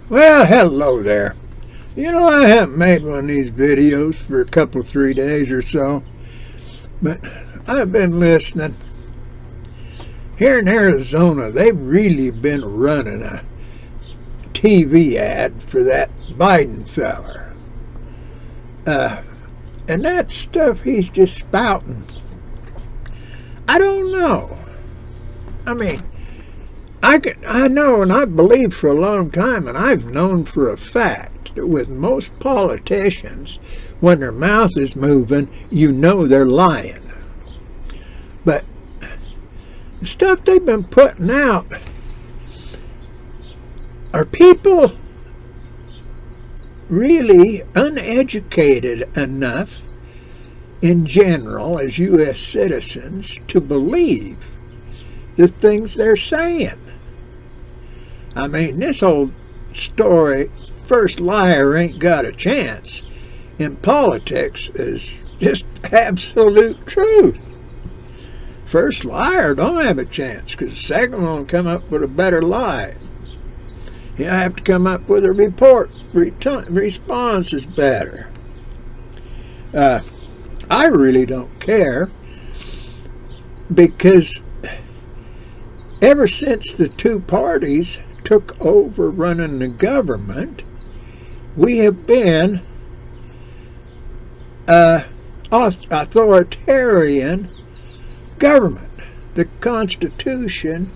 Well, hello there. I haven't made one of these videos for a couple, 3 days or so, but I've been listening. Here in Arizona, they've really been running a TV ad for that Biden feller. And that stuff he's just spouting, I don't know. I mean, I know and I believed for a long time, and I've known for a fact that with most politicians, when their mouth is moving, you know they're lying. But the stuff they've been putting out, are people really uneducated enough in general as U.S. citizens to believe the things they're saying? I mean, this whole story, first liar ain't got a chance, in politics is just absolute truth. First liar don't have a chance because the second one will come up with a better lie. You have to come up with a response is better. I really don't care, because ever since the two parties took over running the government, we have been authoritarian government. The Constitution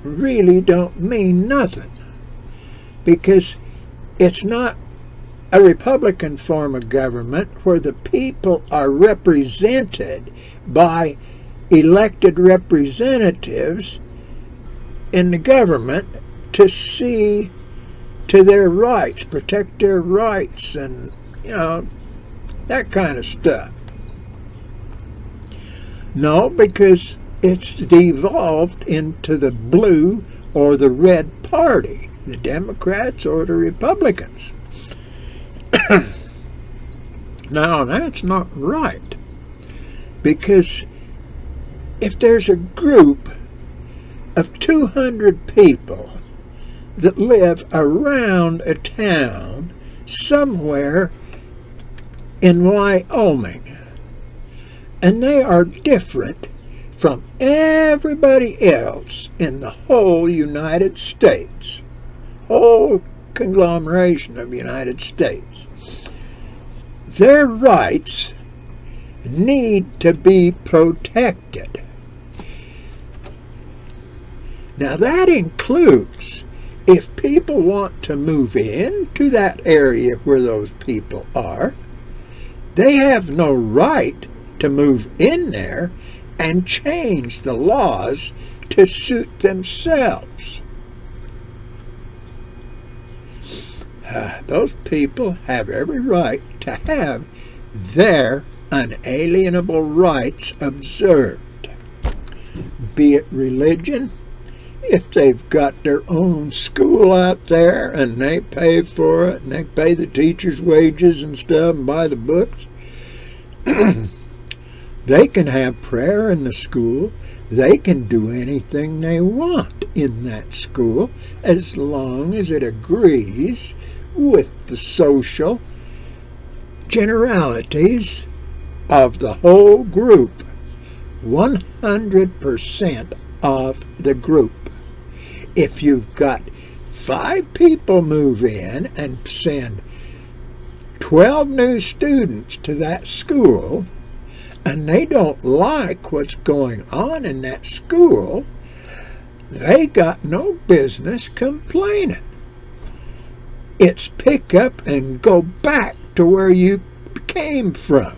really don't mean nothing, because it's not a Republican form of government where the people are represented by elected representatives in the government to see to their rights, protect their rights, and that kind of stuff. No, because it's devolved into the blue or the red party, the Democrats or the Republicans. Now, that's not right, because if there's a group of 200 people that live around a town somewhere in Wyoming, and they are different from everybody else in the whole United States, whole conglomeration of United States, their rights need to be protected. Now, that includes if people want to move into that area where those people are, they have no right to move in there and change the laws to suit themselves. Those people have every right to have their unalienable rights observed, be it religion. If they've got their own school out there and they pay for it and they pay the teachers' wages and stuff and buy the books, they can have prayer in the school. They can do anything they want in that school as long as it agrees with the social generalities of the whole group. 100% of the group. If you've got 5 people move in and send 12 new students to that school, and they don't like what's going on in that school, they got no business complaining. It's pick up and go back to where you came from.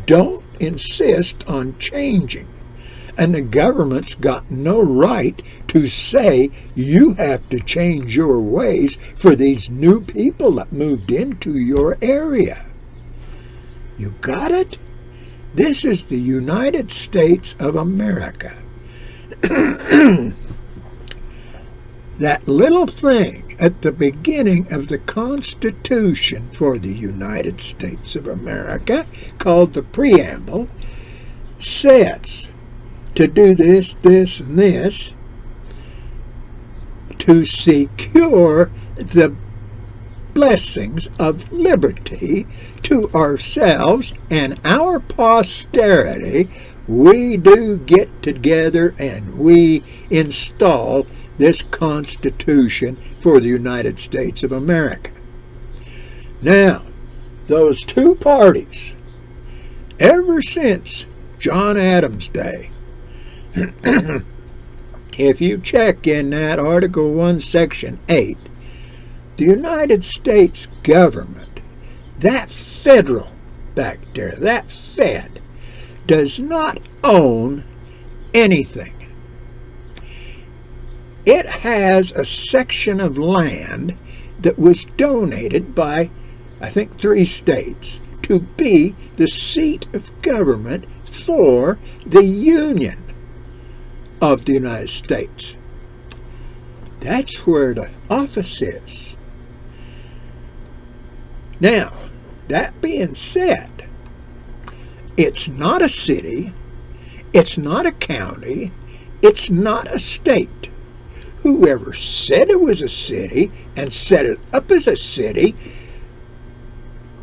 Don't insist on changing. And the government's got no right to say you have to change your ways for these new people that moved into your area. You got it? This is the United States of America. That little thing at the beginning of the Constitution for the United States of America, called the Preamble, says to do this, this, and this to secure the blessings of liberty to ourselves and our posterity, we do get together and we install this Constitution for the United States of America. Now, those two parties, ever since John Adams' day, if you check in that Article 1, Section 8, the United States government, that federal back there, that Fed, does not own anything. It has a section of land that was donated by, I think, 3 states to be the seat of government for the Union of the United States. That's where the office is. Now, that being said, it's not a city, it's not a county, it's not a state. Whoever said it was a city and set it up as a city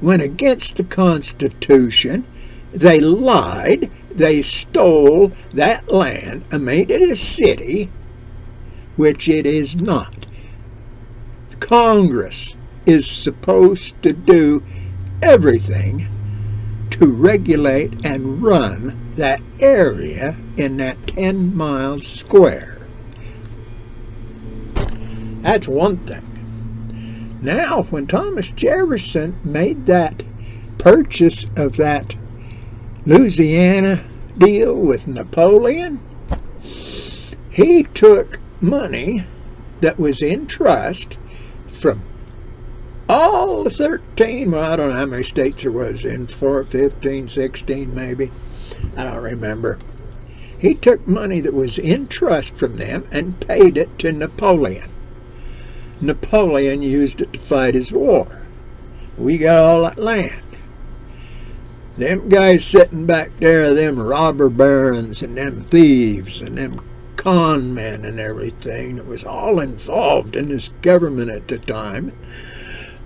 went against the Constitution. They lied, they stole that land and made it a city, which it is not. Congress is supposed to do everything to regulate and run that area in that 10 miles square. That's one thing. Now, when Thomas Jefferson made that purchase of that Louisiana deal with Napoleon, he took money that was in trust from all the 13, well, I don't know how many states there was in 4, 15, 16 maybe. I don't remember. He took money that was in trust from them and paid it to Napoleon. Napoleon used it to fight his war. We got all that land. Them guys sitting back there, them robber barons and them thieves and them con men and everything that was all involved in this government at the time.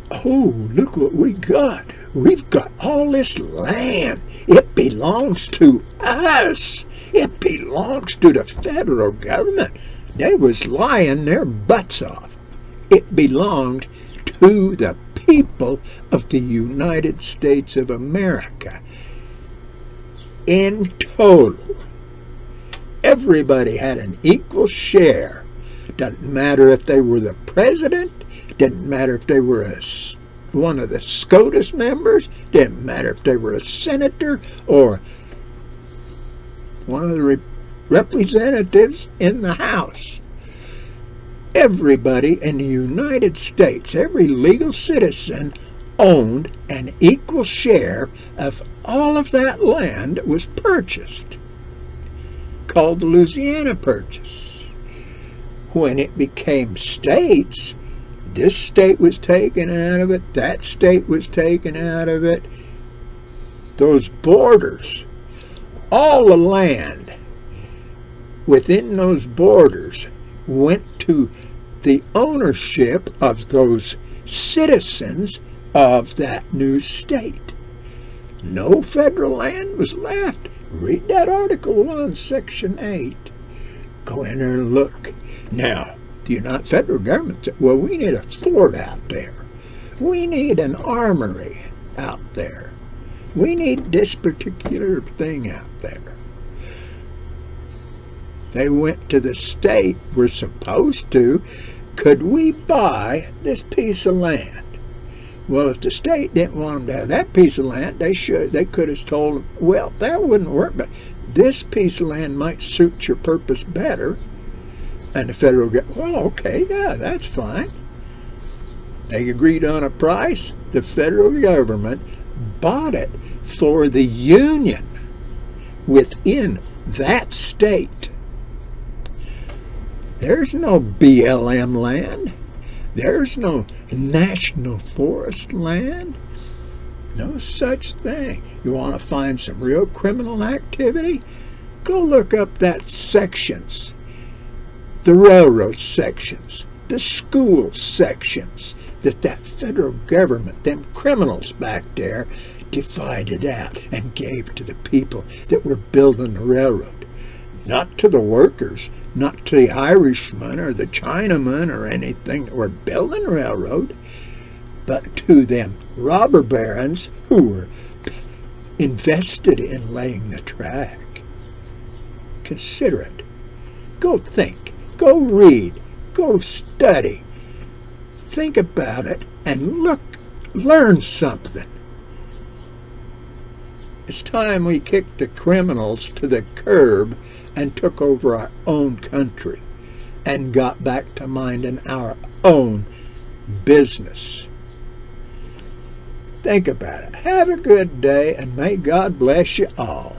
Oh, look what we got. We've got all this land. It belongs to us. It belongs to the federal government. They was lying their butts off. It belonged to the people of the United States of America. In total, everybody had an equal share. Doesn't matter if they were the president. Didn't matter if they were one of the SCOTUS members. Didn't matter if they were a senator or one of the representatives in the House. Everybody in the United States, every legal citizen, owned an equal share of all of that land that was purchased, called the Louisiana Purchase. When it became states, this state was taken out of it, that state was taken out of it. Those borders, all the land within those borders went to the ownership of those citizens of that new state. No federal land was left. Read that Article 1, Section 8. Go in there and look. Now, the United federal government said, well, we need a fort out there. We need an armory out there. We need this particular thing out there. They went to the state, we're supposed to, could we buy this piece of land? Well, if the state didn't want them to have that piece of land, they could have told them, well, that wouldn't work, but this piece of land might suit your purpose better. And the federal government, well, okay, yeah, that's fine. They agreed on a price. The federal government bought it for the Union within that state. There's no BLM land. There's no national forest land. No such thing. You want to find some real criminal activity? Go look up that sections. The railroad sections the school sections that federal government, them criminals back there, divided out and gave to the people that were building the railroad. Not to the workers, not to the Irishmen or the Chinamen or anything that were building the railroad, but to them robber barons who were invested in laying the track. Consider it. Go think. Go read. Go study. Think about it and learn something. It's time we kicked the criminals to the curb and took over our own country and got back to minding our own business. Think about it. Have a good day, and may God bless you all.